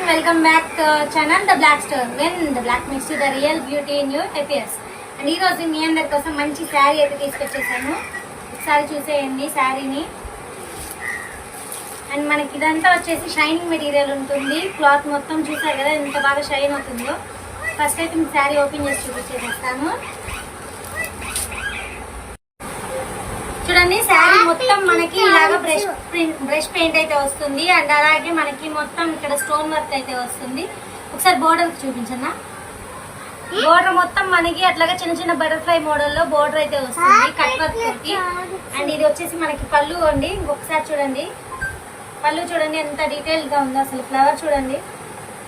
welcome back to our channel The Black Store. When the black makes you the real beauty in you appears. And ఈ రోజు మీ అందరి కోసం మంచి శారీ అయితే తీసుకొచ్చేసాను. ఒకసారి చూసేయండి శారీని. అండ్ మనకి ఇదంతా వచ్చేసి షైనింగ్ మెటీరియల్ ఉంటుంది. క్లాత్ మొత్తం చూసారు కదా ఎంత బాగా షైన్ అవుతుందో. ఫస్ట్ అయితే మీకు శారీ ఓపెన్ చేసి చూపించేస్తాను. చూడండి శారీ మొత్తం మనకి ఇలాగా బ్రష్ పెయింట్ అయితే వస్తుంది. అండ్ అలాగే మనకి మొత్తం ఇక్కడ స్టోన్ వర్క్ అయితే వస్తుంది. ఒకసారి బోర్డర్ చూపించన్నా. బోర్డర్ మొత్తం మనకి అట్లాగా చిన్న చిన్న బటర్ఫ్లై మోడల్లో బోర్డర్ అయితే వస్తుంది కట్ వర్క్ తోటి. అండ్ ఇది వచ్చేసి మనకి పళ్ళు అండి. ఇంకొకసారి చూడండి పళ్ళు చూడండి ఎంత డీటెయిల్ గా ఉందో. అసలు ఫ్లవర్ చూడండి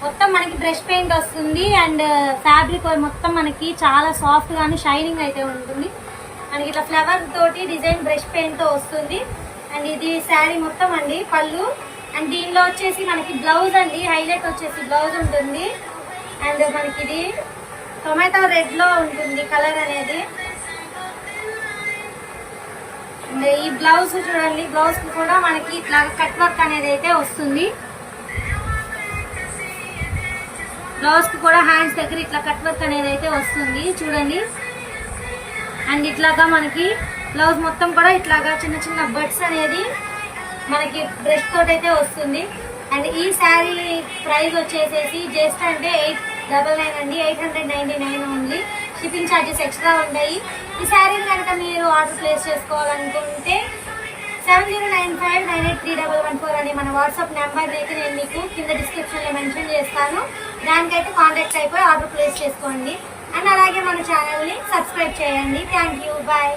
మొత్తం మనకి బ్రష్ పెయింట్ వస్తుంది. అండ్ ఫ్యాబ్రిక్ మొత్తం మనకి చాలా సాఫ్ట్ గాను షైనింగ్ అయితే ఉంటుంది. మనకి ఇట్లా ఫ్లవర్ తోటి డిజైన్ బ్రష్ పెయింట్ తో వస్తుంది. అండ్ ఇది శారీ మొత్తం అండి పళ్ళు. అండ్ దీనిలో వచ్చేసి మనకి బ్లౌజ్ అండి. హైలైట్ వచ్చేసి బ్లౌజ్ ఉంటుంది. అండ్ మనకి ఇది టొమాటో రెడ్ లో ఉంటుంది కలర్ అనేది. అండ్ ఈ బ్లౌజ్ చూడండి బ్లౌజ్ కూడా మనకి ఇట్లా కట్ వర్క్ అనేది అయితే వస్తుంది. బ్లౌజ్ కి కూడా హ్యాండ్స్ దగ్గర ఇట్లా కట్ వర్క్ అనేది అయితే వస్తుంది చూడండి. అండ్ ఇట్లాగా మనకి బ్లౌజ్ మొత్తం కూడా ఇట్లాగా చిన్న చిన్న బడ్స్ అనేది మనకి బ్రష్ తోటి అయితే వస్తుంది. అండ్ ఈ శారీ ప్రైస్ వచ్చేసేసి జస్ట్ అంటే 899 అండి. 899 ఓన్లీ. షిప్పింగ్ ఛార్జెస్ ఎక్స్ట్రా ఉంటాయి. ఈ శారీని కనుక మీరు ఆర్డర్ ప్లేస్ చేసుకోవాలనుకుంటే 7095983114 అని మన వాట్సాప్ నెంబర్ అయితే నేను మీకు కింద డిస్క్రిప్షన్ లో మెన్షన్ చేస్తాను. దానికైతే కాంటాక్ట్ అయిపోయి ఆర్డర్ ప్లేస్ చేసుకోండి. అండ్ అలాగే మన ఛానల్ని సబ్స్క్రైబ్ చేయండి. Thank you. బాయ్.